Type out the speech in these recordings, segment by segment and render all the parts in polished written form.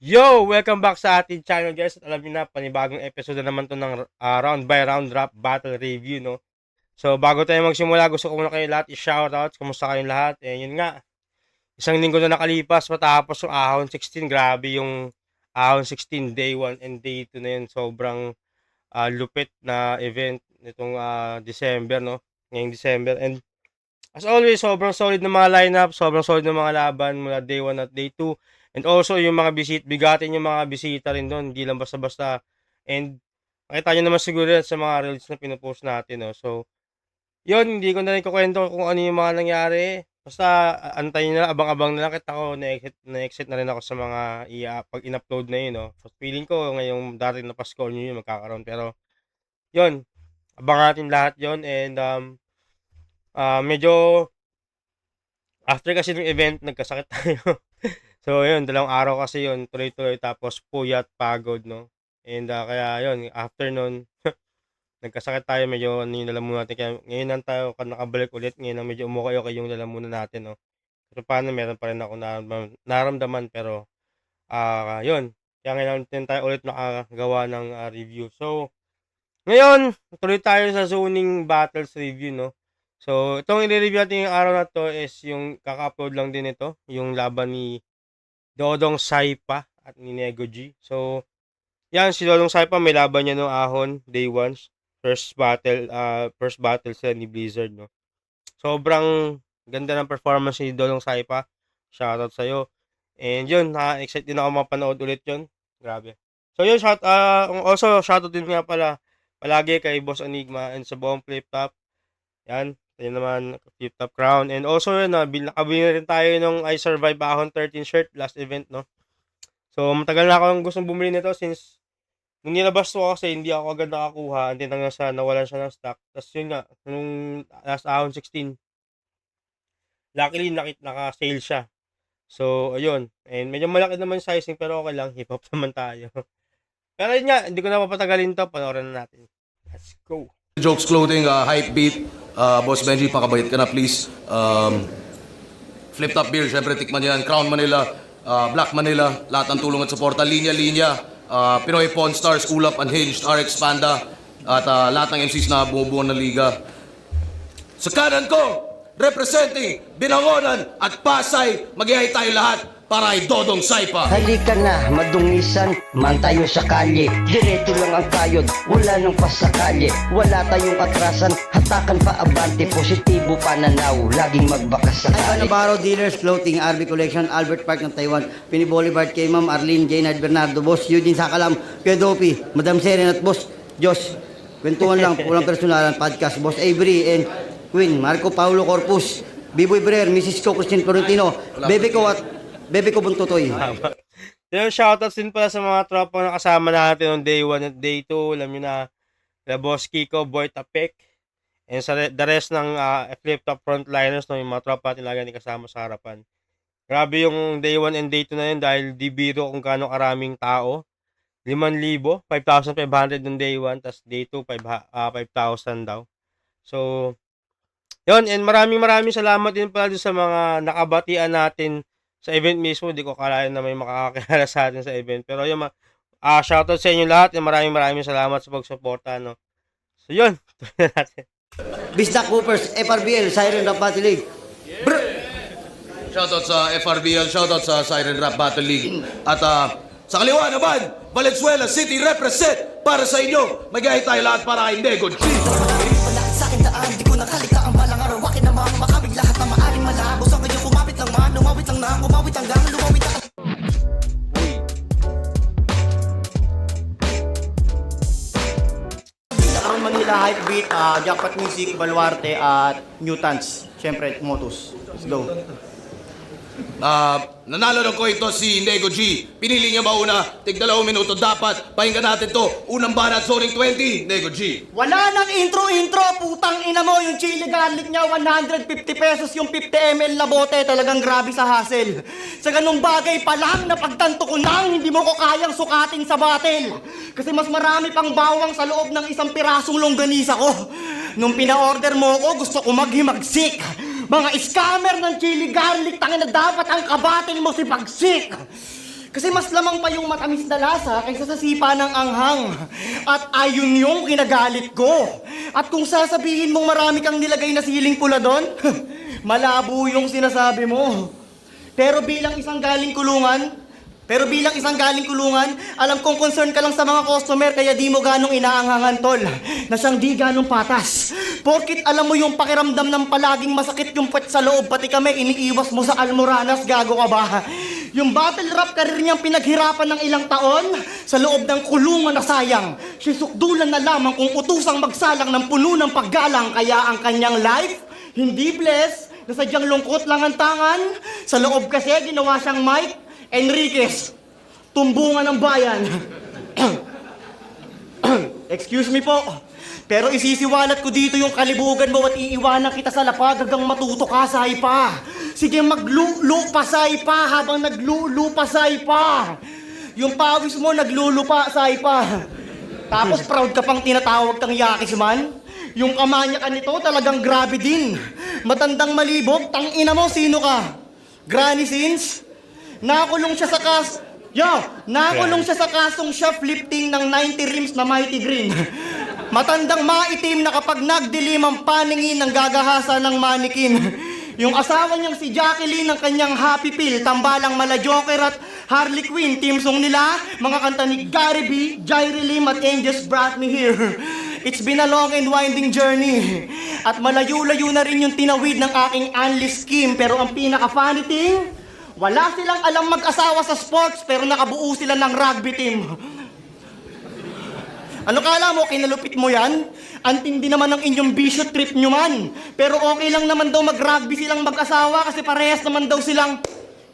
Yo! Welcome back sa ating channel guys. At alam niyo na, panibagong episode na naman to ng round by round rap battle review, no? So, bago tayo magsimula, gusto ko muna kayo lahat i-shoutout. Kumusta kayong lahat? Yun nga. Isang linggo na nakalipas matapos yung Ahon 16. Grabe yung Ahon 16 day 1 and day 2 na yun. Sobrang lupit na event nitong December, no? Ngayong December. And as always, sobrang solid ng mga lineup, sobrang solid ng mga laban mula day 1 at day 2. And also, yung mga bigatin yung mga bisita rin doon, hindi lang basta-basta. And makita nyo naman siguro yan sa mga reels na pinupost natin. No? So, yun, hindi ko na rin kukwento kung ano yung mga nangyari. Basta, antayin nyo na, abang-abang na lang. Kita ko, na-exit na rin ako sa mga pag in-upload na yun. No? So, feeling ko, ngayong dating na Pasko nyo yun, magkakaroon. Pero, yun, abang natin lahat yun. And, medyo after kasi ng event, nagkasakit tayo. So, yun, 2 araw kasi yun, tuloy-tuloy, tapos puyat, pagod, no? And kaya yun, after nun, nagkasakit tayo, medyo ano yung lalamunan natin. Kaya ngayon lang tayo nakabalik ulit, ngayon lang medyo umukay-okay yung lalamunan natin, no? Pero paano, meron pa rin ako naramdaman, pero yun. Kaya ngayon din tayo ulit nakagawa ng review. So, ngayon, tuloy tayo sa zoning battles review, no? So, itong i-review natin yung araw na to is yung kaka-upload lang din ito, yung laban ni Dodong Saipa at ni Nego G. So, yan, si Dodong Saipa may laban niya no Ahon, day 1. First battle sa ni Blizzard, no? Sobrang ganda ng performance ni Dodong Saipa. Shoutout sa'yo. And yun, na-excite din ako mapanood ulit yun. Grabe. So yun, also shoutout din nga pala palagi kay Boss Enigma and sa buong Flip Top. Yan, yun naman, Flip Top Crown. And also yun, nakabili na rin tayo nung I Survive Ahon 13 shirt last event, no? So, matagal na akong gustong bumili nito since nung nilabas ko kasi hindi ako agad nakakuha. Hindi hanggang sa nawalan siya ng stock. Tapos yun nga, nung last Ahon 16, luckily naka-sale siya. So, ayun. And medyo malaki naman yung sizing pero okay lang. Hip-hop naman tayo. Pero yun nga, hindi ko na papatagalin to. Panoorin na natin. Let's go. Jokes Clothing, Hype Beat, Boss Benji, pakabait ka na please. Flip Top Beer, syempre tikman yan. Crown Manila, Black Manila, lahat ng tulong at suporta. Linya-linya, Pinoy Pawn Stars, Ulap, Unhinged, RX Panda, at lahat ng MCs na bumubuo ng liga. Sa kanan ko, representing Binangonan at Pasay, mag-ihay tayo lahat para ay Dodong Saipa. Halika na, madungisan, man tayo sa kalye. Direto lang ang kayod, wala nang pasakali. Wala tayong atrasan, hatakan pa abante. Positibo pananaw, laging magbakas sa kali. Navarro Dealers Clothing, RB Collection, Albert Park ng Taiwan, Pini Boulevard kay Ma'am Arlene, Jaynard Bernardo, Boss Eugene Sakalam, Kuya Dopi, Madam Seren at Boss Josh. Kwentuhan lang, walang personalan, podcast, Boss Avery and Queen, Marco Paulo Corpus, Biboy Brer, Mrs. Co. Christine Florentino, Bebe ko Buntutoy. So, shoutouts din pala sa mga tropa na kasama natin on day 1 at day 2. Alam nyo na, the Boss Kiko, Boy Tapek, and sa the rest ng Flip Top frontliners, no, yung mga tropa natin lagi kasama sa harapan. Grabe yung day 1 and day 2 na yun dahil di biro kung gaano karaming tao. 5,000, 5,500 ng day 1, tas day 2, 5,000 daw. So, yun, and maraming salamat din pala sa mga nakabatian natin sa event mismo. Hindi ko akalain na may makakakilala sa atin sa event. Pero yun, shoutout sa inyo lahat, and maraming salamat sa pagsuporta, no. So yun, tuloy natin. Bisdak Coopers, FRBL, Siren Rap Battle League. Shoutout sa FRBL, shoutout sa Siren Rap Battle League. At sa kaliwa naman, Valenzuela City represent para sa inyo. Mag-ihay tayo lahat para kay Nego G. Sa akin daan, di ko nakalita ang balang araw. Akin namang makamig lahat na maaring malabo. Sa ngayon kumapit lang man, umawit lang na, umawit hanggang lumawit ang Crown Manila, Hype Beat, Jackpot Music, Baluarte at Mutants. Siyempre, Motus. Let's go. Nanalo ng koito si Nego G. Pinili niya mauna, tig 2 minuto dapat. Pakinggan natin to. Unang banat, zoning 20, Nego G. Wala nang intro, putang ina mo. Yung chili garlic niya, 150 pesos. Yung 50 ml na bote, talagang grabe sa hassle. Sa ganung bagay pa lang, napagtanto ko nang hindi mo ko kayang sukatin sa battle. Kasi mas marami pang bawang sa loob ng isang pirasong longganisa ko. Nung pina-order mo ko, gusto ko maghimagsik. Mga scammer ng chili garlic, tangin na dapat ang kabatin mo si Pagsik. Kasi mas lamang pa yung matamis na lasa kaysa sa sipa ng anghang. At ayun yung kinagalit ko. At kung sasabihin mong marami kang nilagay na siling pula doon, malabo yung sinasabi mo. Pero bilang isang galing kulungan, alam kong concern ka lang sa mga customer kaya di mo ganong inaanghangan, tol. Na siyang di ganong patas. Porkit alam mo yung pakiramdam ng palaging masakit yung puwet sa loob, pati kami iniiwas mo sa almoranas, gago ka ba? Yung battle rap career niyang pinaghirapan ng ilang taon, sa loob ng kulungan na sayang, sisukdulan na lamang kung utusang magsalang ng puno ng paggalang, kaya ang kanyang life, hindi bless, na sadyang lungkot lang ang tangan, sa loob kasi ginawa siyang Mike Enriquez, tumbungan ng bayan. Excuse me po, pero isisiwalat ko dito yung kalibugan mo at iiwanan kita sa lapag hanggang matuto ka, pa. Sige, maglulupasay pa habang naglulupasay pa. Yung pawis mo naglulupa, pa. Tapos proud ka pang tinatawag kang yakis man. Yung kamanya ka nito talagang grabe din. Matandang malibog, tangina mo, sino ka? Granny Sins? Nakulong siya sa kasong shoplifting ng 90 rims na Mighty Green. Matandang maitim na kapag nagdilim ang paningin ng gagahasa ng manikin. Yung asawa niyang si Jacqueline ng kanyang Happy Pill, tambalang mala Joker at Harley Quinn, team song nila, mga kanta ni Gary B, Jairi Lim at Angels Brought Me Here. It's been a long and winding journey. At malayo-layo na rin yung tinawid ng aking Anlis Kim, pero ang pinaka-funny thing, wala silang alam mag-asawa sa sports pero nakabuo sila ng rugby team. Ano kala mo, kinalupit mo yan? Antindi naman ang inyong bisyo trip nyo man. Pero okay lang naman daw mag-rugby silang mag-asawa kasi parehas naman daw silang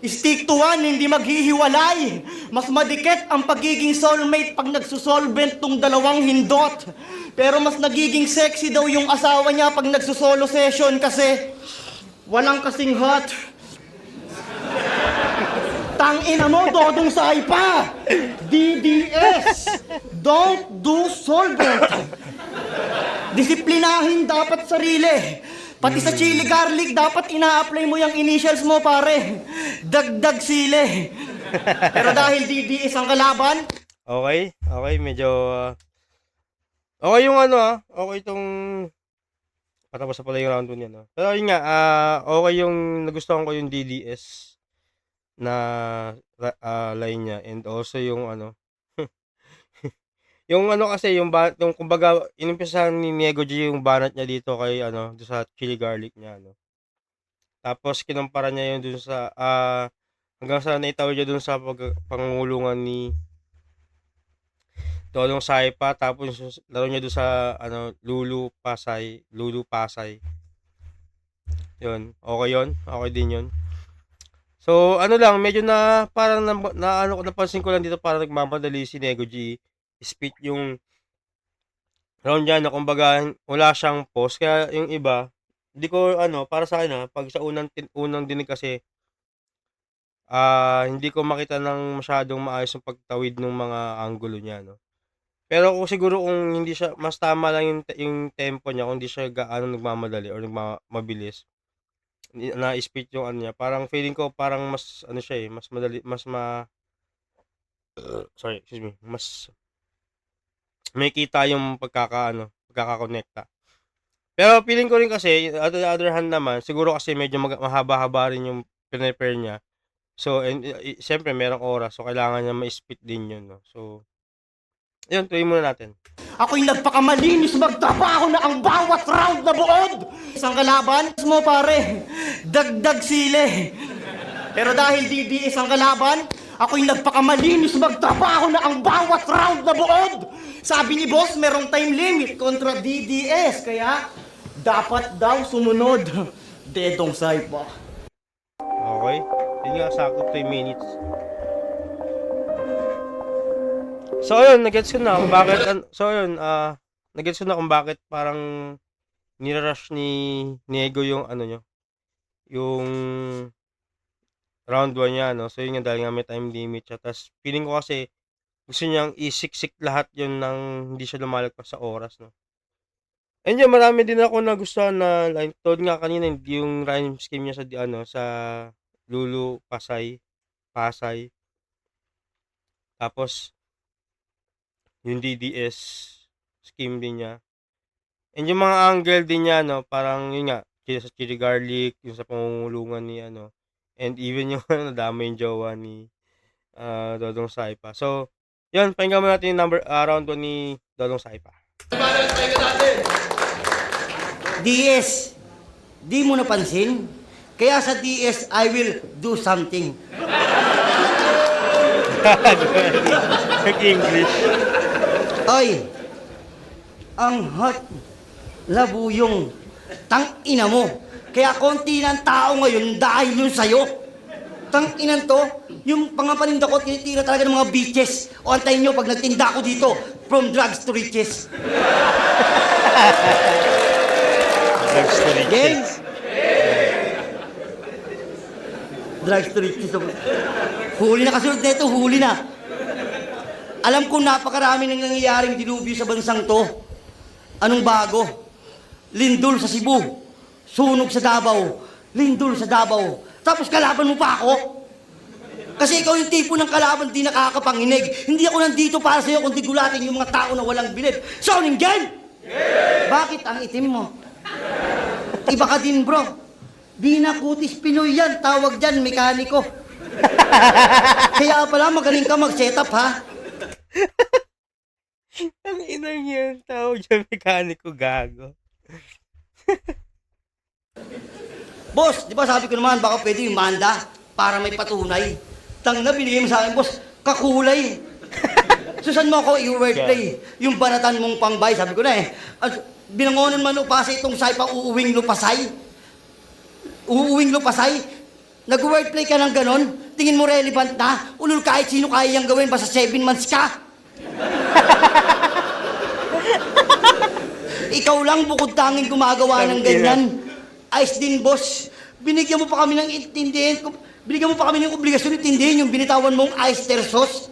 stick to one, hindi maghihiwalay. Mas madikit ang pagiging soulmate pag nagsusolvent tong dalawang hindot. Pero mas nagiging sexy daw yung asawa niya pag nagsusolo session kasi walang kasing hot. Tangina mo, dodong pa! DDS! Don't do solvent! Disiplinahin dapat sarili. Pati sa chili garlic, dapat ina-apply mo yung initials mo, pare. Dagdag sili. Pero dahil DDS ang kalaban, Okay, medyo okay yung okay itong patapos na pala yung round 1 yan, no? Pero yun nga, okay yung nagustuhan ko yung DDS na line niya and also yung yung kasi yung kumbaga inimpisahan ni Nego G yung banat niya dito kay doon sa chili garlic niya, Tapos kinumpara niya yun dun sa hanggang sa naitawid niya dun sa pangungulungan ni Dodong Saipa, tapos yung laro niya dun sa Lulu Pasay. Yun, okay din yun. So, lang, medyo na parang napansin ko lang dito parang nagmamadali si Nego G. Speed yung round niya na kumbaga wala siyang pause. Kaya yung iba, hindi ko para sa akin pag sa unang dinig kasi hindi ko makita ng masyadong maayos yung pagtawid ng mga anggulo niya, Pero kung siguro kung hindi siya mas tama lang yung tempo niya, kung hindi siya gaano nagmamadali or mabilis na speed yung niya, parang feeling ko parang mas siya mas madali, sorry, excuse me, mas may kita yung pagkakakonekta. Pero feeling ko rin kasi, on the other hand naman, siguro kasi medyo mahaba-haba rin yung prepare niya. So, and siyempre merong oras, so kailangan niya ma-speed din yun, So, yun, tuloy muna natin. ako'y nagpakamalinis magtrabaho na ang bawat round na buod. Isang kalaban mo, pare, dagdag sili. Pero dahil DDS ang kalaban, ako'y nagpakamalinis magtrabaho na ang bawat round na buod. Sabi ni boss, merong time limit kontra DDS, kaya dapat daw sumunod. Dedong Saipa. Okay? Yun nga, sakto 3 minutes. So, ayun, nagets ko na kung bakit, nagets ko na kung bakit parang nirush ni Nego yung yung round 1 niya, So, yun nga, dahil nga may time limit siya. Tapos, feeling ko kasi, gusto niyang isiksik lahat yun ng hindi siya lumalagpas sa oras, And yun, marami din ako nagustuhan na line. Told nga kanina, yung rhyme scheme niya sa Lulu Pasay. Tapos, yung DDS scheme din niya. And yung mga angle din niya, no, parang yun nga, sa chili garlic, yung sa pangungulungan ni ano, and even yung nadama yung jowa ni Dodong Saipa. So, yun, pakinggan mo natin yung round 1 ni Dodong Saipa. DS, di mo napansin? Kaya sa DS, I will do something. Nag-English. Ay, ang hot labuyong tang-ina mo. Kaya konti ng tao ngayon dahil yun sa'yo. Tang-inan to, yung pangapaninda ko, tinitira talaga ng mga bitches. O antayin nyo pag nagtinda ako dito, from drugs to riches. Drugs to riches. Game? Drugs to riches. Huli na kasunod na ito, huli na. Alam ko napakarami nang nangyayaring dilubyo sa bansang to. Anong bago? Lindol sa Cebu, sunog sa Davao, lindol sa Davao. Tapos kalaban mo pa ako? Kasi ikaw yung tipo ng kalaban di nakakapanginig. Hindi ako nandito para sa'yo kundi gulatin yung mga tao na walang bilib. Soningen! Bakit ang itim mo? Iba ka din, bro. Di na kutis Pinoy yan. Tawag dyan, mekaniko. Kaya pala magaling ka mag-setup, ha? Ang inang yan, tawag dyan, mekaniko, gago. Boss, di ba sabi ko naman baka pwede yung manda para may patunay. Tang na binigay mo sa akin, boss, kakulay. Susan mo ako i-wordplay. Yung banatan mong pangbay, sabi ko na eh. Binangonan man upasay itong Saipa uuwing lupasay. Uuwing lupasay. Nag-wordplay ka ng ganon, tingin mo relevant na, ulul kahit sino kaya yung gawin, basta 7 months ka. Ikaw lang bukod tanging gumagawa ng ganyan. Ayos din, boss. Binigyan mo pa kami ng intindihin. Binigyan mo pa kami ng obligasyon intindihin yung binitawan mong oyster sauce.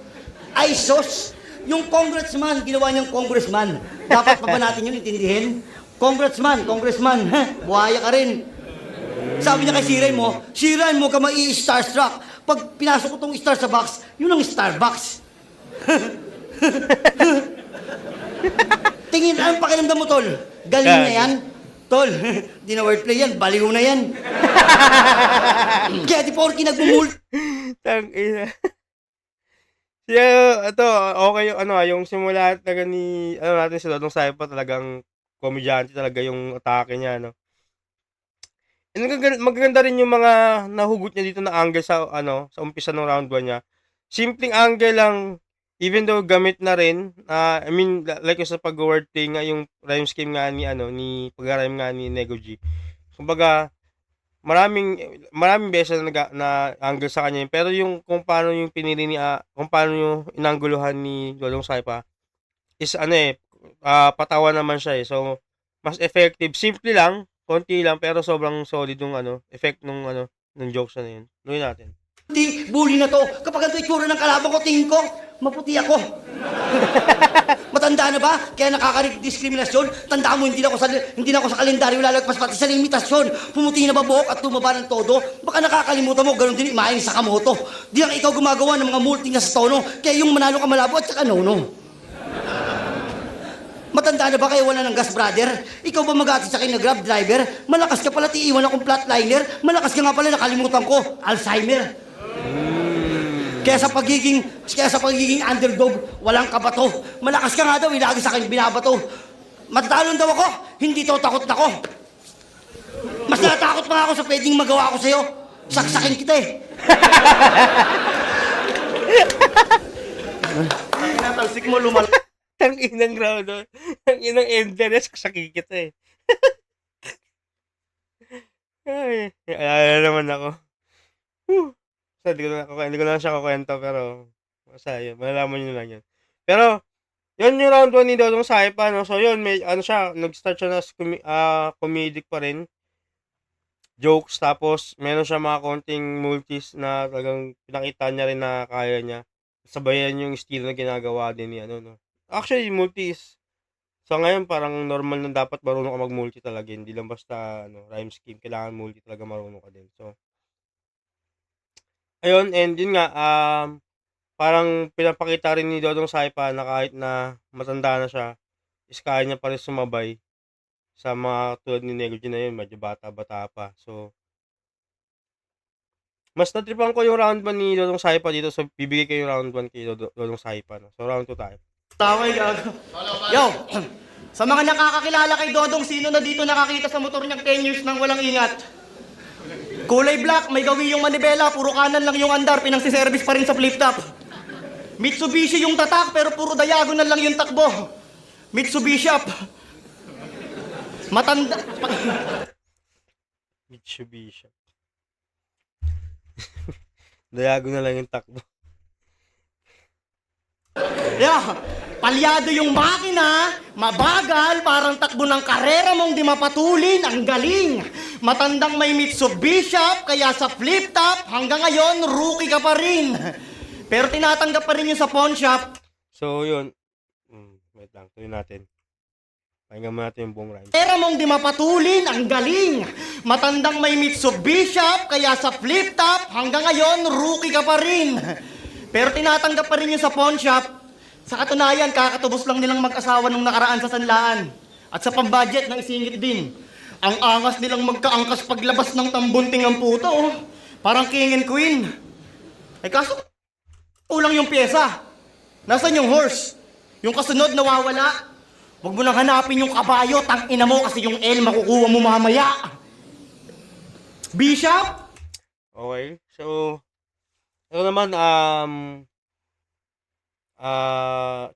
Ice sauce. Yung congressman, ginawa niyang congressman. Dapat pa ba natin yun intindihin? Congressman, buhaya ka rin. Sabi niya kay Siray mo ka mai-starstruck. Pag pinasok ko tong star sa box, yun ang Starbucks. Tingin, anong pakiramdam mo, tol? Galing na yan? Tol, di na wordplay yan, baliw na yan. Kaya di porky nagmumult. Tang ina. Yeah, ito, okay yung yung simula talaga ni natin si Dodong Saipa, talagang komedyante talaga yung atake niya, no. And magaganda rin yung mga nahugot niya dito na angle sa sa umpisa ng round 1 niya. Simpleng angle lang, even though gamit na rin, I mean, like yung sa pag-wordplay nga, yung rhyme scheme nga ni pag-rhyme nga ni Nego G. Kumbaga, maraming beses na angle sa kanya yun. Pero yung kung paano yung pinili ni, kung paano yung inangguluhan ni Dodong Saipa, is patawa naman siya eh. So, mas effective. Simple lang, konti lang, pero sobrang solid yung effect nung ng jokes na yun. Nuhin natin. Di, bully na to. Kapag ganito itsura ng kalaban ko, tingin ko, maputi ako. Matanda na ba? Kaya nakaka-diskriminasyon. Tandaan mo, hindi na ako sa kalendaryo lalagpas pati sa limitasyon. Pumuti na ba buhok at tumaba ng todo? Baka nakakalimutan mo, ganun din imahin sa kamoto. Di lang ikaw gumagawa ng mga multi na sa tono. Kaya yung manalo ka malabo at saka no. Matanda na ba kayo wala ng gas, brother? Ikaw ba mag-ati sa akin na grab driver? Malakas ka pala, tiiwan akong flatliner. Malakas ka nga pala, nakalimutan ko, Alzheimer. Kaya sa pagiging underdog, walang kabato. Malakas ka nga daw, ilagi sa akin binabato. Matatalon daw ako, hindi to takot na ko. Mas natakot pa ako sa pwedeng magawa ko sa'yo. Saksakin kita eh. Natalsik mo, Ang inang round, ang inang endless, kasakit kita eh. Ay, alala naman ako. So, hindi ko na siya kukwento, pero basta yun, malalaman nyo lang yun. Pero, yun yung round 1 ni Dodong Saipa, no? So, yun, may, nag-start siya na comedic pa rin. Jokes, tapos, meron siya mga konting multis na talagang pinakita niya rin na kaya niya. Sabayan yung estilo na ginagawa din ni no? Actually, multis. So, ngayon, parang normal na dapat marunong ka mag-multi talaga. Hindi lang basta, rhyme scheme. Kailangan multi talaga marunong ka din. So, ayun, and yun nga, parang pinapakita rin ni Dodong Saipa na kahit na matanda na siya, is kaya niya pa rin sumabay sa mga tulad ni Nego G na yun, medyo bata-bata pa. So, mas natripan ko yung round 1 ni Dodong Saipa dito. So, bibigay ko yung round 1 kay Dodong Saipa. No? So, round 2 tayo. Taway gago. Yo! Sa mga nakakakilala kay Dodong, sino na dito nakakita sa motor niyang 10 years nang walang ingat? Kulay black, may gawi yung manibela, puro kanan lang yung andar, pinangsiservice pa rin sa flip top. Mitsubishi yung tatak, pero puro diagonal lang yung takbo. Mitsubishi up. Matanda... Mitsubishi. Dayago na lang yung takbo. Yeah, palyado yung makina, mabagal, parang takbo ng karera mong di mapatulin, ang galing. Matandang may Mitsubishi up, kaya sa flip top, hanggang ngayon, rookie ka pa rin. Pero tinatanggap pa rin yung sa pawn shop. So, yun. Wait lang, tuloy natin. Pakinggan mo natin yung buong rhyme. Karera mong di mapatulin, ang galing. Matandang may Mitsubishi up, kaya sa flip top, hanggang ngayon, rookie ka pa rin. Pero tinatanggap pa rin yung sa pawn shop. Sa katunayan, kakatubos lang nilang mag-asawa nung nakaraan sa Sanlaan. At sa pambudget ng isingit din. Ang angas nilang magkaangkas paglabas ng tambunting ang puto, oh. Parang king and queen. Eh kaso, kulang yung pyesa. Nasaan yung horse? Yung kasunod nawawala. Huwag mo nang hanapin yung kabayo, tang-ina mo kasi yung L makukuha mo mamaya. Bishop? Okay, so... Ito naman,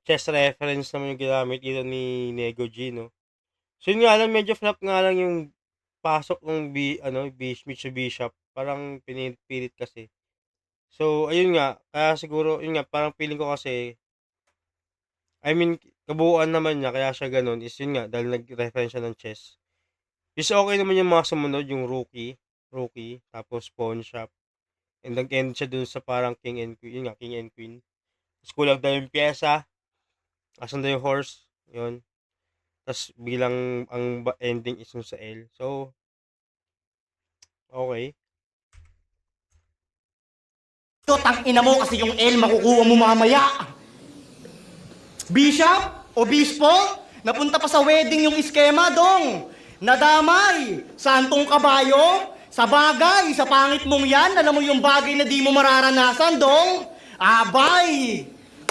chess reference naman yung ginamit dito ni Nego G, no? So, yun nga lang, medyo flop nga lang yung pasok ng Mitsubishi. Parang pinipilit kasi. So, ayun nga, kaya siguro, yun nga, parang feeling ko kasi, I mean, kabuuan naman niya, kaya siya ganun, is yun nga, dahil nag-reference siya ng chess. Is okay naman yung mga sumunod, yung rookie, tapos pawn shop. And nag-end siya dun sa parang king and queen. Yun nga, king and queen. Tapos kulang daw yung pyesa. Asan daw yung horse. Yun. Tapos bilang ang ending is yung sa L. So, okay. Ito, tang-ina mo kasi yung L makukuha mo mamaya. Bishop? Obispo? Napunta pa sa wedding yung iskema, dong. Nadamay. Santong kabayo? Sa bagay, sa pangit mong yan, alam mo yung bagay na di mo mararanasan, dong? Abay!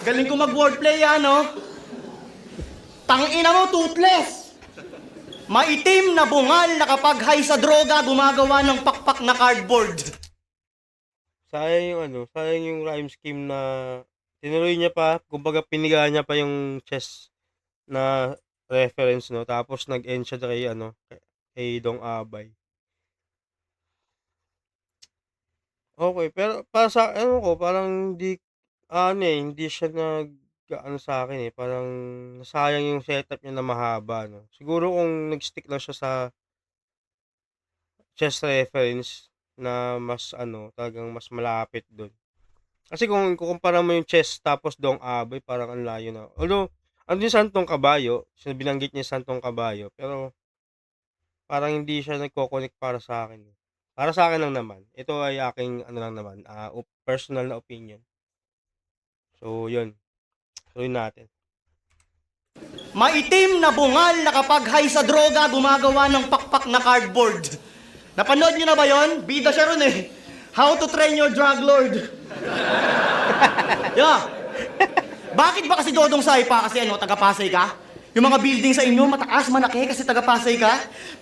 Galing ko mag-wordplay yan, no? Tangina mo, toothless! Maitim na bungal na kapag high sa droga, gumagawa ng pakpak na cardboard. Sayang yung rhyme scheme na tinuloy niya pa, kumbaga piniga niya pa yung chess na reference, no? Tapos nag-end siya kay Dong Abay. Okay, pero para sa parang hindi siya sa akin parang nasayang yung setup niya na mahaba, no. Siguro kung nag-stick lang siya sa chess reference na mas talagang mas malapit doon. Kasi kung ikukumpara mo yung chess tapos Dong Abay, parang ang layo na. Although, yung Santong Kabayo, binanggit niya yung Santong Kabayo, pero parang hindi siya nagko-connect para sa akin. Para sa akin lang naman. Ito ay aking personal na opinion. So, yun. Tuloy natin. Maitim na bungal na kapag high sa droga, gumagawa ng pakpak na cardboard. Napanood niyo na ba yon? Bida siya ron eh. How to train your drug lord. Yeah. Bakit ba kasi Dodong Saipa? Kasi taga-Pasay ka? Yung mga building sa inyo, mataas, malaki, kasi taga-Pasay ka.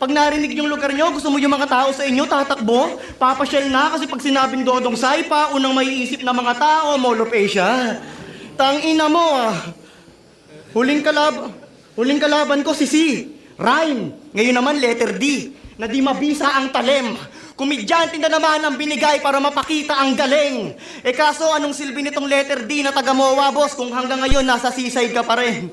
Pag narinig yung lugar nyo, gusto mo yung mga tao sa inyo, tatakbo, papasyal na, kasi pag sinabing Dodong Saipa, unang maiisip ng mga tao, Mall of Asia. Tangina mo, ah. Huling kalaban ko si C. Rhyme. Ngayon naman, letter D. Na di mabisa ang talem. Komedyante na naman ang binigay para mapakita ang galing. Eh kaso, anong silbi nitong letter D na taga-MOA, boss, kung hanggang ngayon nasa seaside ka pa rin?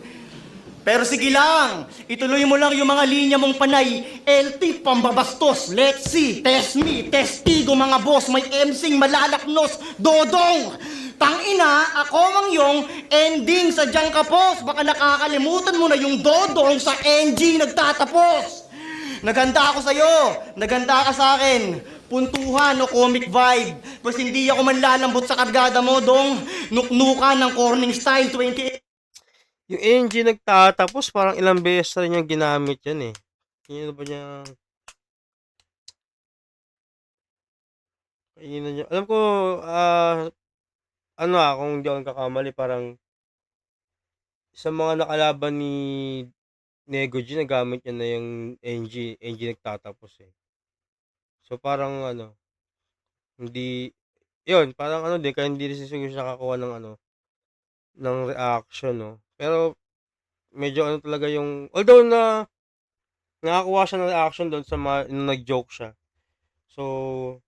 Pero sige lang, ituloy mo lang yung mga linya mong panay. LT, pambabastos, let's see, test me, testigo mga boss, may emsing malalaknos, Dodong! Tangina, ako mang yung ending sa diyang kapos. Baka nakakalimutan mo na yung Dodong sa NG nagtatapos. Naganda ako sa'yo, naganda ka sa akin. puntuhan o comic vibe. Basta hindi ako manlalambot sa kargada mo, dong. Nuknukan ng corning style 28. Yung NG nagtatapos, parang ilang beses na rin yung ginamit yan eh. Yun ba niya? Kainan niya. Alam ko, kung hindi ako nagkakamali, parang sa mga nakalaban ni Nego G, nagamit niya na yung NG nagtatapos eh. So parang hindi, yun, parang din, kaya hindi rin siguro siya nakakuha ng ng reaction, no. Pero medyo talaga yung, although nakakuha siya ng reaction doon sa mga nung nag-joke siya. So,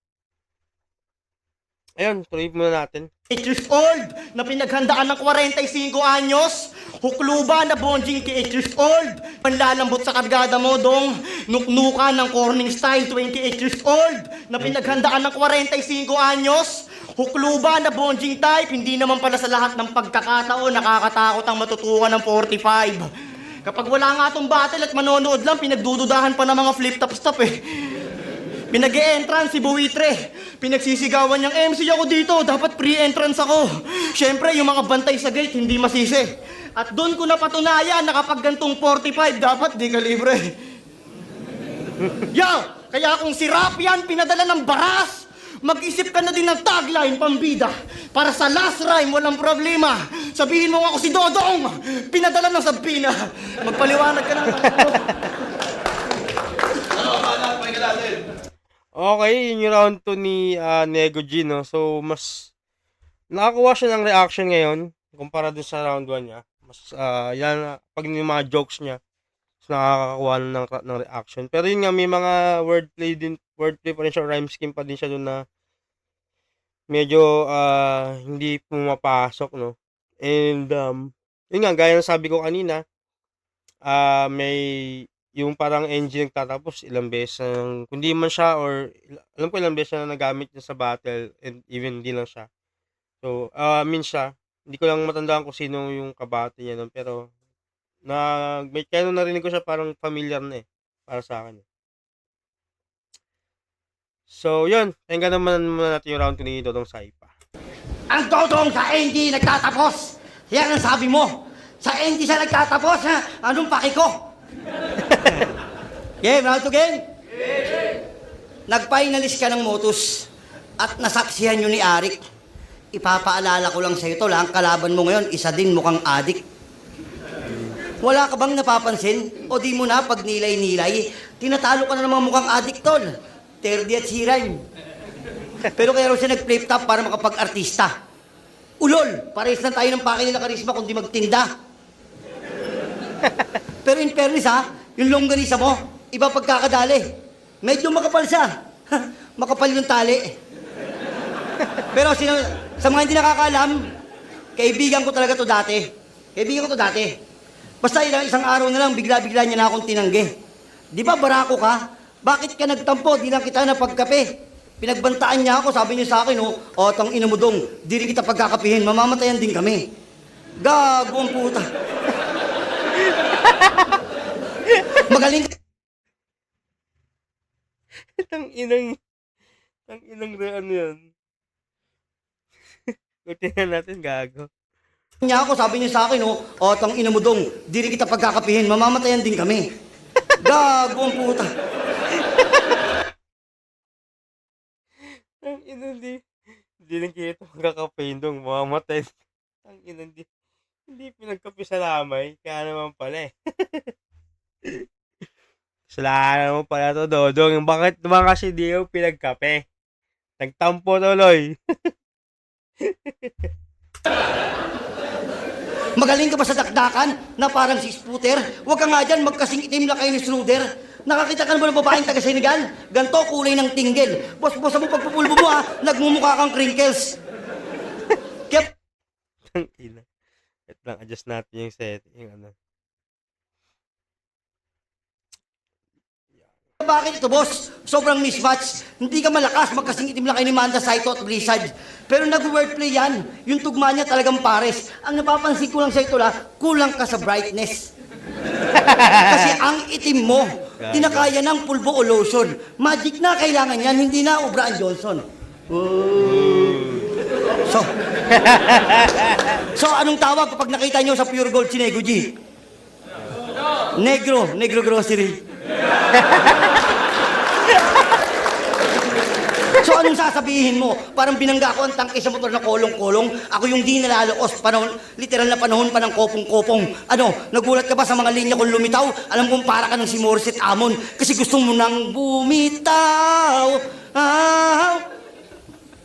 ayun, tuloy muna natin. 8 years old na pinaghandaan ng 45 anyos. Hukluba na bonjing ki 8 years old. Manlalambot sa kargada mo, dong. Nuknukan ng corning style 28 years old na pinaghandaan ng 45 anyos. Hukluba na bonjing type, hindi naman pala sa lahat ng pagkakataon nakakatakot ang matutukan ng 45. Kapag wala nga tong battle at manonood lang, pinagdududahan pa ng mga flip-top stop eh. Pinag-e-entrance si Buitre. Pinagsisigawan niyang MC ako dito, dapat pre-entrance ako. Siyempre, yung mga bantay sa gate, hindi masisi. At doon ko napatunayan na kapag gantong 45, dapat di ka libre. Yo! Kaya kung si Rap yan, pinadala ng baras, mag-isip ka na din ng tagline, pambida. Para sa last rhyme, walang problema. Sabihin mo ako si Dodong, pinadala ng Sabina. Magpaliwanag ka ng Okay, yun yung round 2 ni Nego G, no? So, mas nakakuha siya ng reaction ngayon kumpara dun sa round 1 niya. Mas, pag yung mga jokes niya, mas nakakakuha ng reaction. Pero yun nga, may mga wordplay pa rin siya, rhyme scheme pa din siya dun na medyo hindi pumapasok, no? And, yun nga, gaya ng sabi ko kanina, may yung parang NG nagtatapos ilang beses kundi man siya or alam ko ilang beses na nagamit niya sa battle and even hindi lang siya. So, siya, hindi ko lang matandaan kung sino yung kabate niya nun, pero kaya nung narinig ko siya parang familiar na eh, para sa akin. So, yun, tingnan naman muna natin yung round 2 ni Dodong Saipa. Ang Dodong sa NG nagtatapos. Yan ang sabi mo. Sa NG siya nagtatapos, ha? Anong paki ko? Game, round to game? Nag-finalist ka ng Motus at nasaksihan nyo ni Arik. Ipapaalala ko lang sa'yo to lang, kalaban mo ngayon, isa din mukhang adik. Wala ka bang napapansin? O di mo na pag nilay-nilay, tinatalo ka na ng mga mukhang adik tol. Terdi at sirime. Pero kaya raw siya nag-flip top para makapag-artista. Ulol, parehas lang tayo ng pake nila karisma kundi magtinda. Pero in fairness ha, yung longganisa mo, iba pagkakadali. Medyo makapal siya. Makapal yung tali. Pero sa mga hindi nakakaalam, kaibigan ko talaga to dati. Basta isang araw na lang, bigla-bigla niya na akong tinanggi. Di ba barako ka? Bakit ka nagtampo? Di lang kita napagkape. Pinagbantaan niya ako, sabi niya sa akin, tang ina mo dong, di rin kita pagkakapihin, mamamatayan din kami. Gago ang puta. Magaling ka. Tang inang yan. Tingnan natin, gago. Niya ako, sabi niya sa akin, tang ina mo dong, di rin kita pagkakapihin, mamamatayan din kami. Gago ang puta. Tang inang di lang kita magkakapain dong, mamamatay. Tang inang hindi pinagkape sa lamay, kaya naman pala eh. Kasalanan mo pala to, Dodong. Bakit naman kasi di ako pinagkape? Nagtampo tuloy. Magaling ka ba sa dakdakan na parang si Scooter? Huwag ka nga dyan, magkasing itim lang kayo ni Schroeder. Nakakita ka na ba ng babaeng taga Senegal? Ganto kulay ng tinggel. Boss mo pagpupulbo mo ha, nagmumukha kang crinkles. Kaya Tang ina. Wait lang, adjust natin yung setting. bakit ito boss? Sobrang mismatch. Hindi ka malakas, magkasing itim lang kayo ni Manda, Saito at Blizzard. Pero nag-wordplay yan. Yung tugma niya talagang pares. Ang napapansin ko lang sa ito kulang ka sa brightness. Kasi ang itim mo, Tinakaya ng pulbo o lotion. Magic na kailangan yan, hindi na Obra Johnson. So, anong tawag kapag nakita nyo sa Pure Gold si Nego G? Negro Grocery. So anong sasabihin mo? Parang binangga ko ang tangke sa motor na kolong-kolong. Ako yung di nalalaos. Literal na panahon pa ng kopong-kopong. Ano, nagulat ka ba sa mga linya kung lumitaw? Alam kong para ka ng si Morissette Amon. Kasi gusto mo nang bumitaw.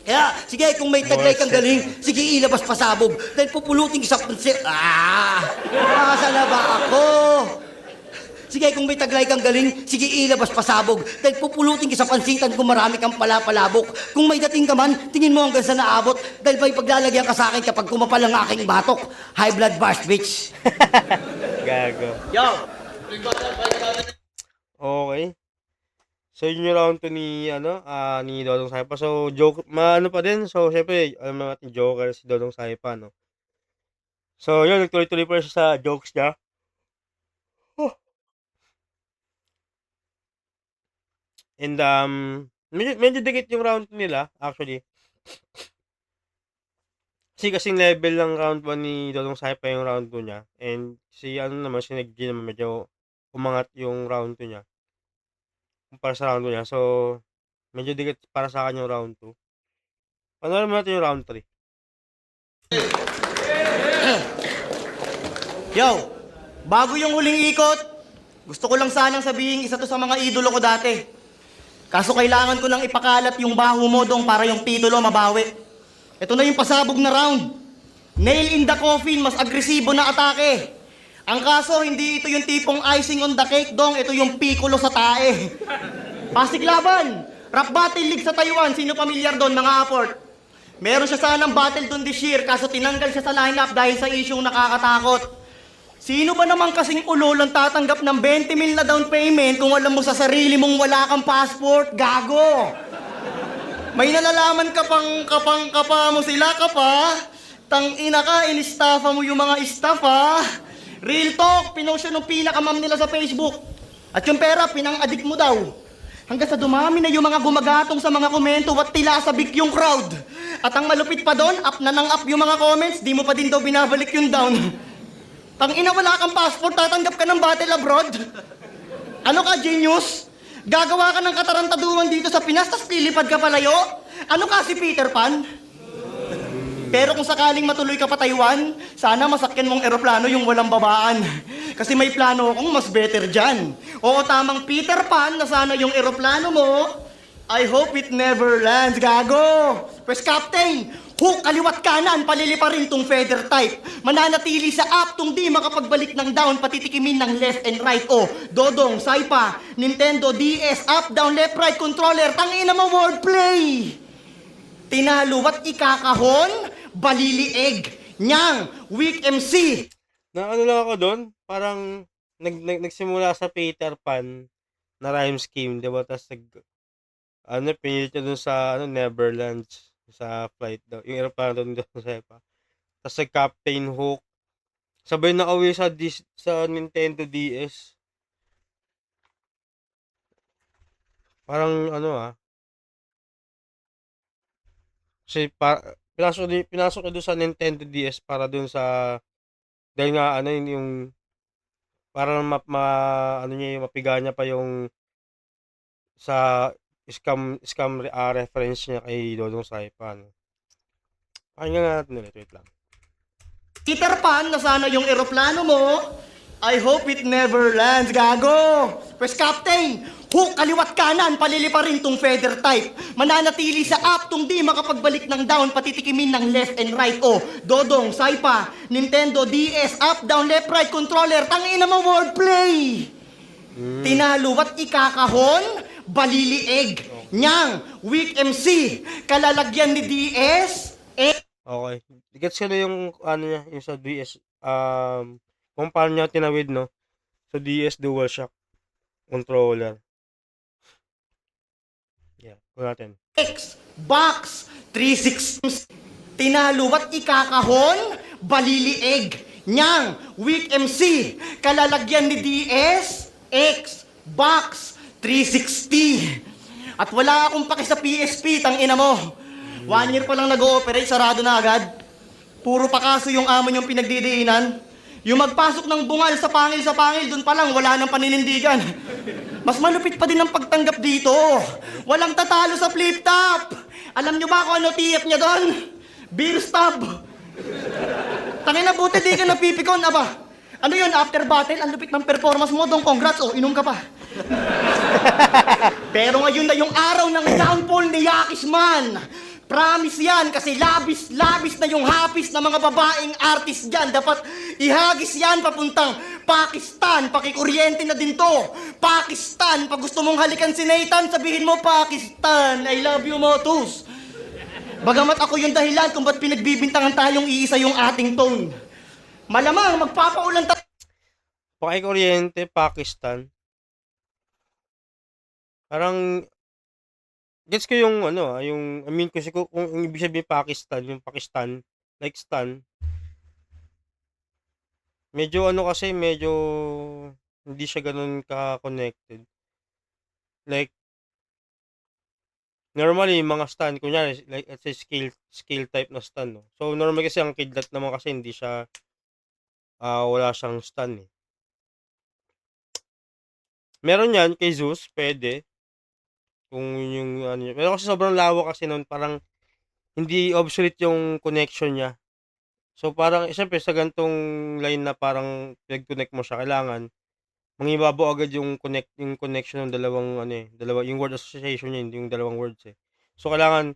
Kaya, sige, kung may taglay kang galing, sige, ilabas pasabog. Dahil pupulutin ka sa konser... Nasa na ba ako? Sige, kung may taglay kang galing, sige, ilabas pasabog. Dahil pupulutin ka sa pansitan kung marami kang palapalabok. Kung may dating ka man, tingin mo hanggang sa naabot. Dahil may paglalagyan ka sa akin kapag kumapal ang aking batok. High blood bars, bitch. Gago. Yo! Okay. So, yun yung round 2 ni, ni Dodong Saipa. So, joke, maano pa din. So, syempre, alam natin, joker si Dodong Saipa, no? So, yun, nagtuloy-tuloy pa siya sa jokes niya. And, medyo dikit yung round 2 nila, actually. Kasi kasing level ng round 1 ni Dodong Saipa yung round 2 niya. And, si Neg G naman, medyo umangat yung round 2 niya. Para sa round 2 niya. So, medyo dikit para sa akin yung round 2. Panoorin mo natin yung round 3. Yo! Bago yung huling ikot, gusto ko lang sanang sabihin isa to sa mga idolo ko dati. Kaso kailangan ko nang ipakalat yung baho mo dong para yung titulo mabawi. Ito na yung pasabog na round. Nail in the coffin, mas agresibo na atake. Ang kaso, hindi ito yung tipong icing on the cake dong, ito yung pikulo sa tae. Pasig laban! Rap battle league sa Taiwan, sino pamilyar doon, mga aport? Meron siya sanang battle doon this year, kaso tinanggal siya sa lineup dahil sa isyong nakakatakot. Sino ba naman kasing ulolang tatanggap ng 20 mil na down payment kung alam mo sa sarili mong wala kang passport? Gago! May nalalaman ka kapa mo sila ka pa? Tang-ina ka, inistafa mo yung mga staff ha? Real talk, pinost siya nung pinakamam nila sa Facebook. At yung pera, pinang-adik mo daw. Hanggang sa dumami na yung mga gumagatong sa mga komento at tila sabik yung crowd. At ang malupit pa doon, up na ng up yung mga comments, di mo pa din daw binabalik yung down. Tang-ina, wala kang passport, tatanggap ka ng battle abroad? Ano ka, genius? Gagawa ka ng katarantaduhan dito sa Pinas, tas lilipad ka palayo? Ano ka, si Peter Pan? Pero kung sakaling matuloy ka pa Taiwan, sana masakyan mong eroplano yung walang babaan. Kasi may plano akong mas better dyan. Oo, tamang Peter Pan na sana yung eroplano mo. I hope it never lands, gago! Pues Captain, hook, kaliwat kanan, palilipa rin tong feather type. Mananatili sa up tong di makapagbalik ng down, patitikimin ng left and right. Oh, Dodong, Saipa, Nintendo DS, up, down, left, right, controller, tangina mo wordplay! Tinalo at ikakahon, balilieg, nyang, weak MC. Na lang ako doon, parang nagsimula sa Peter Pan na rhyme scheme, di ba? Tapos pinilit niya doon sa Neverlands, sa flight daw. Yung aeroplano doon sa Epa. Tapos Captain Hook. Sabay na uwi sa Nintendo DS. Parang kasi pinasok ko doon sa Nintendo DS para doon sa dahil nga yung para niya yung mapiga niya pa yung sa scam reference niya kay Dodong Saipa. Pakinggan natin ulit, wait lang. Peter Pan na sana yung eroplano mo. I hope it never lands, gago! Pues Captain, hook, kaliwat kanan, palilipa rin tong feather type. Mananatili sa up tong di makapagbalik ng down, patitikimin ng left and right. Oh, Dodong, Saipa, Nintendo DS, up, down, left, right, controller, tangina mo wordplay! Tinalo at ikakahon, balilieg, nyang, weak MC, kalalagyan ni DS, Okay. Gets ko na yung niya, yung sa DS kung paano niya tinawid sa DS DualShock controller. Yeah, kung natin. Xbox 360, tinalo at ikakahon, balilieg, nyang, weak MC, kalalagyan ni DS, box 360. At wala akong paki sa PSP, tang ina mo. 1 year pa lang nag-ooperate, sarado na agad. Puro pakaso yung amo niyong pinagdidiinan. Yung magpasok ng bungal sa pangil, dun pa lang, wala nang paninindigan. Mas malupit pa din ang pagtanggap dito. Walang tatalo sa flip top. Alam niyo ba kung ano TF niya doon? Beer stub. Tangina, buti di ka napipikon, aba. Ano yun, after battle, ang lupit ng performance mo doon, congrats, inom ka pa. Pero ngayon na yung araw ng downfall ni Yakisman. Promise yan, kasi labis na yung hapis ng mga babaeng artist dyan. Dapat ihagis yan papuntang Pakistan. Pakikuryente na din to. Pakistan, pag gusto mong halikan si Nathan, sabihin mo Pakistan. I love you, Motus. Bagamat ako yung dahilan kung ba't pinagbibintangan tayong iisa yung ating tone. Malamang magpapaulan tayo. Pakikuryente, Pakistan. Parang gets ko yung yung I mean kasi kung ibig sabihin Pakistan, yung Pakistan, like stan. Medyo kasi medyo hindi siya ganun ka-connected. Like normally mga stan kunyari like let's say scale type na stan, no. So normal kasi ang kidlat naman kasi hindi siya wala siyang stan eh. Meron yan kay Zeus, pwede. Kung yung ano niya. Pero kasi sobrang lawak kasi noon, parang hindi obsolete yung connection niya. So parang siyempre sa gantong line na parang pinag-connect mo siya, kailangan mangibabaw agad yung connection ng dalawang yung word association niya, hindi yung dalawang words eh. So kailangan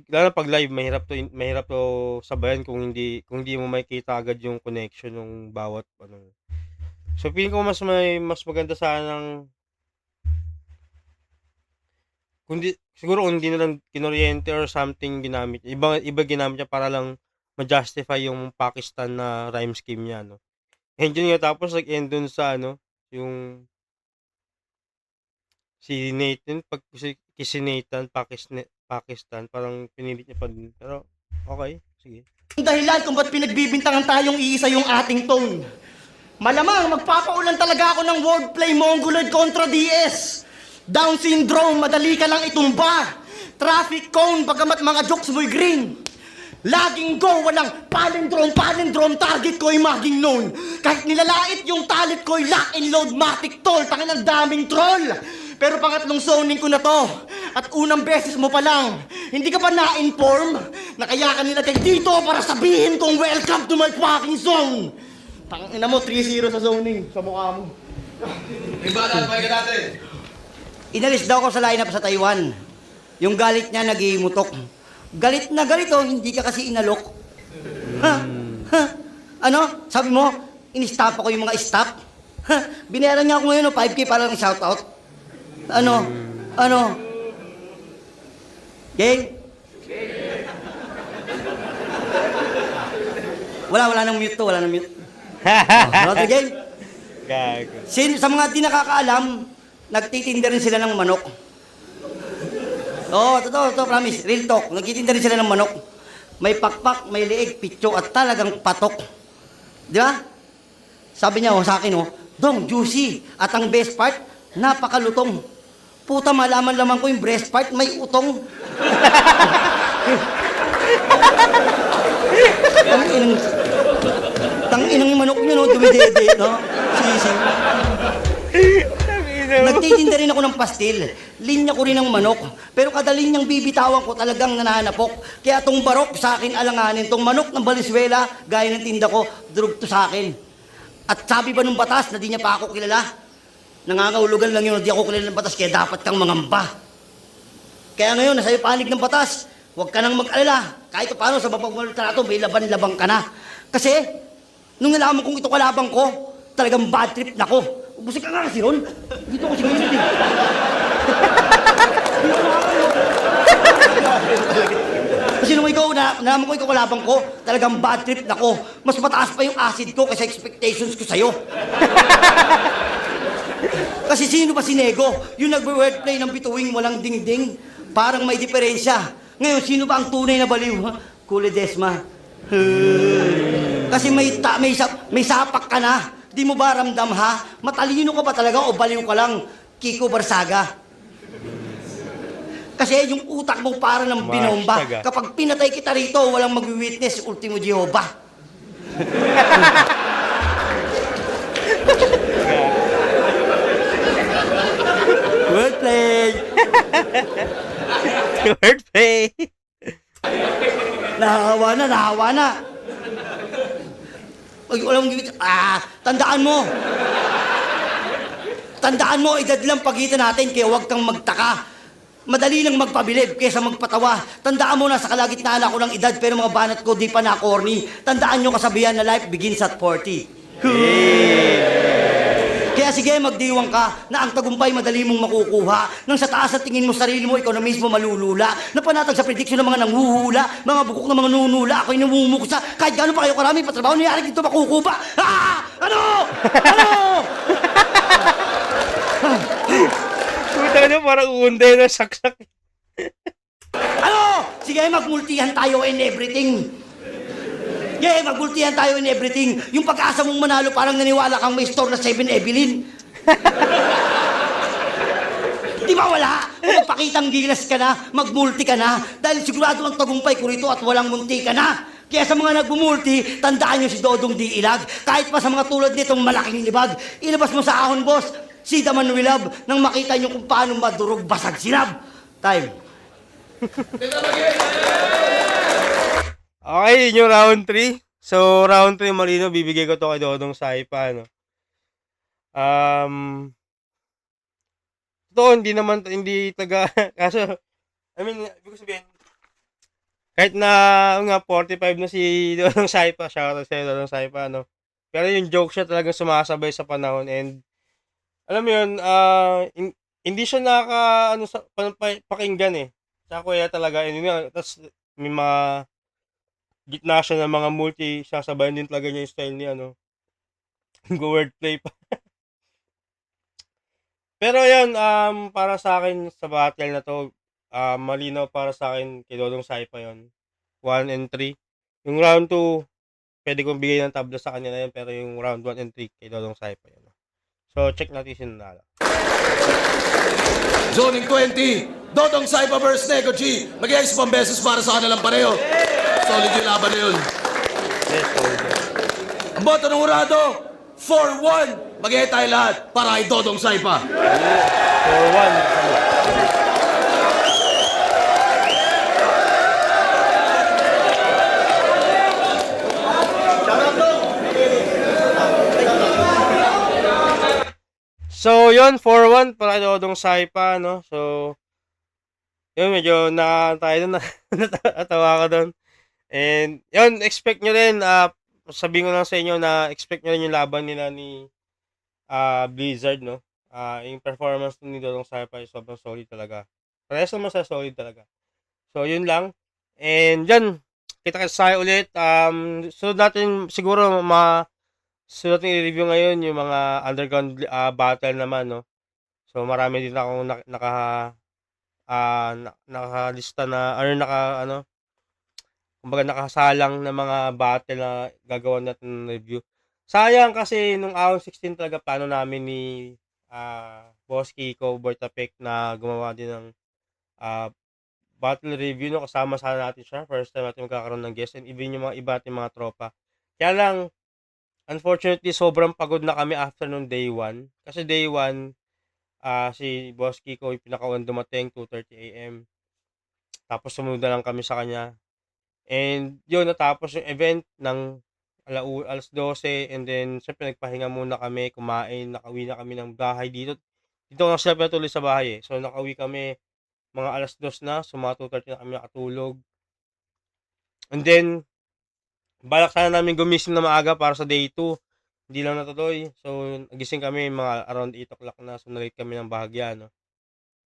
lalo pag live mahirap to sabayan kung hindi mo makita agad yung connection ng bawat ano. So feeling ko mas maganda sana siguro kung hindi na lang kinuryente or something ginamit. Iba ginamit niya para lang ma-justify yung Pakistan na rhyme scheme niya, no. And yun nga, tapos end dun sa yung si Nathan, si Nathan, Pakistan, parang pinilit niya pa din. Pero okay, sige. Dahilan kung ba't pinagbibintangan tayong iisa yung ating tone. Malamang magpapaulan talaga ako ng wordplay Mongoloid kontra DS. Down syndrome, madali ka lang itumba. Traffic cone, bagamat mga jokes mo'y green. Laging go, walang palindrome, target ko'y maging known. Kahit nilalait yung talent ko'y lock and load, matic tol, tangin ang daming troll. Pero pangatlong zoning ko na to, at unang beses mo pa lang, hindi ka pa na-inform na kaya ka nilagay dito para sabihin kong welcome to my fucking zone. Tangina mo, 3-0 sa zoning, sa mukha mo. Iba na, ka natin. Inalis daw ko sa lineup sa Taiwan. Yung galit niya nagimutok. Galit na galit hindi ka kasi inalok. Ha? Ano? Sabi mo, in-stop ako yung mga stop? Binayaran niya ako ngayon 5K para lang shoutout. Ano? Gang? Wala nang mute to, wala nang mute. Brother Gang? Gago. Sa mga di nakakaalam, nagtitinda rin sila ng manok. Oo, totoo, promise. Real talk. Nagtitinda rin sila ng manok. May pakpak, may leeg, pitso, at talagang patok. Di ba? Sabi niya sa akin, Dong, juicy. At ang best part, napakalutong. Puta, malaman lamang ko yung breast part, may utong. Tanginang manok niyo, dumidede, no? Sisi. Nagtitinda rin ako ng pastil. Linya ko rin ng manok. Pero kada linyang bibitawan ko talagang nananapok. Kaya tong barok sa akin alanganin. Tong manok ng Valenzuela, gaya ng tinda ko, drug to sa akin. At sabi ba nung batas na di niya pa ako kilala? Nangangahulugan lang yun, di ako kilala ng batas, kaya dapat kang mangamba. Kaya ngayon, nasa iyo panig ng batas. Huwag ka nang mag-alala. Kahit paano sa mapagmaltrato, may laban-labang ka na. Kasi, nung nalaman kong ito kalabang ko, talagang bad trip na ko. Ubusik ka nga kasi ron. Dito ko si Maynard eh. Kasi nung nalaman ko ikaw kalabang ko, talagang bad trip na ko. Mas mataas pa yung acid ko kaysa expectations ko sa'yo. Kasi sino ba si Nego? Yung nagbe-wordplay ng bituing walang dingding. Parang may diferensya. Ngayon, sino ba ang tunay na baliw? Kule Desma. Kasi may sapak ka na. Di mo ba ramdam ha? Matalino ka ba talaga o baliw ka lang, Kiko Barsaga? Kasi yung utak mo para ng binomba. Hashtag, ah. Kapag pinatay kita rito, walang mag-witness, ultimo Jehovah. Wordplay! Wordplay. Nahawa na, nahawa na. Ay, walang tandaan mo. Tandaan mo, edad lang pagitan natin, kaya huwag kang magtaka. Madali lang magpabilib kaysa magpatawa. Tandaan mo na sa kalagitnaan ako ng edad, pero mga banat ko di pa na corny. Tandaan nyo kasabihan na life begins at 40. Kaya sige, magdiwang ka na ang tagumpay madali mong makukuha. Nang sa taas at tingin mo sarili mo, ikaw na mismo malulula. Napanatag sa prediction ng mga nanghuhula, mga bukok ng mga nunula, ako'y namumuksa. Kahit gano'n pa kayo karami, patrabaho nangyari dito makukupa. Ano? Ano? Puta na, parang uunday na saksak. Ano? Sige, magmultihan tayo in everything. Yeah, magmultihan tayo in everything. Yung pag-asa mong manalo, parang naniwala kang may store na 7-Evelyn. Di ba wala? Kung magpakitang gilas ka na, magmulti ka na. Dahil sigurado ang tagumpay ko rito at walang munti ka na. Kaya sa mga nagbumulti, tandaan nyo si Dodong Di Ilag. Kahit pa sa mga tulad nitong malaking libag, ilabas mo sa ahon, boss. Si Daman Wilab, nang makita nyo kung paano madurog basag sinab. Time. Okay, yun yung round 3. So, round 3 malino, bibigay ko to kay Dodong Saipa, no? Ito, hindi taga, kaso, I mean, ibig ko sabihin, kahit na, nga, 45 na si Dodong Saipa, shoutout sa'yo, Dodong Saipa, no? Pero yung joke siya talagang sumasabay sa panahon, and, alam mo yun, hindi siya pakinggan eh. Sa kuya talaga, and yun, tapos, may mga, gitna siya ng mga multi, sasabayan din talaga niya yung style ni ano. Go wordplay pa. Pero yun, para sa akin sa battle na to, malinaw para sa akin kay Dodong Saipa yun. 1 and 3. Yung round 2, pwede kong bigay ng tabla sa kanya na yun, pero yung round 1 and 3 kay Dodong Saipa yun. So, check natin si nanalo. Zoning 20, Dodong Saipa vs. Nego G. Mag-iayos pang beses para sa kanilang pareho. Solid yung laban na yun. Yes, solid. Ang boto ng hurado, 4-1. Mag-iayos tayo lahat para kay Dodong Saipa. 4-1. So, yun, 4-1 para kay Dodong Saipa, no? So, yun, medyo tayo doon, natawa ka doon. And, yun, expect nyo rin, sabihin ko lang sa inyo na expect nyo rin yung laban nila ni Blizzard, no? Yung performance ni Dodong Saipa ay sobrang solid talaga. Parehas naman sa solid talaga. So, yun lang. And, yan, kita-kits tayo ulit. Sunod natin, siguro, sunod natin i-review ngayon yung mga underground battle naman, no? So, marami din akong nakalista na, kumbaga nakasalang na mga battle na gagawa natin ng review. Sayang kasi nung Aon 16 talaga plano namin ni Boss Kiko Bortapek na gumawa din ng battle review, no? Kasama sana natin siya. First time natin magkakaroon ng guest and even yung mga iba ating mga tropa. Kaya lang, unfortunately, sobrang pagod na kami after nung day 1. Kasi day 1, si Boss Kiko yung pinakawan dumating, 2:30 AM. Tapos sumunod na lang kami sa kanya. And yun, natapos yung event ng alas 12. And then, syempre, nagpahinga muna kami, kumain, nakauwi na kami ng bahay dito. Dito nga sila pinatuloy sa bahay eh. So, nakauwi kami mga alas 2 na. So, mga 2:30 na kami nakatulog. And then, balak sana namin gumising na maaga para sa day 2. Hindi lang natuloy. So, nagising kami mga around 8 o'clock na. So, nalate kami ng bahagya, no?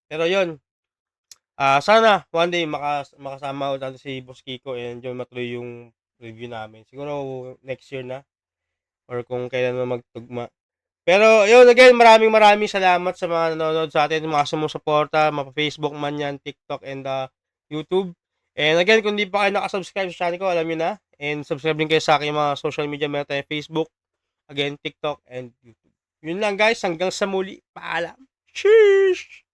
Pero yun, sana one day makasama ulit natin si Boss Kiko and yun matuloy yung review namin. Siguro next year na or kung kailan na magtugma. Pero yun, again, maraming salamat sa mga nanonood sa atin, mga sumusuporta, mga Facebook man yan, TikTok and YouTube. And again, kung di pa kayo nakasubscribe sa channel ko, alam nyo na. And subscribe din kayo sa aking mga social media. Meron tayong Facebook, again, TikTok and YouTube. Yun lang guys, hanggang sa muli. Paalam. Sheesh!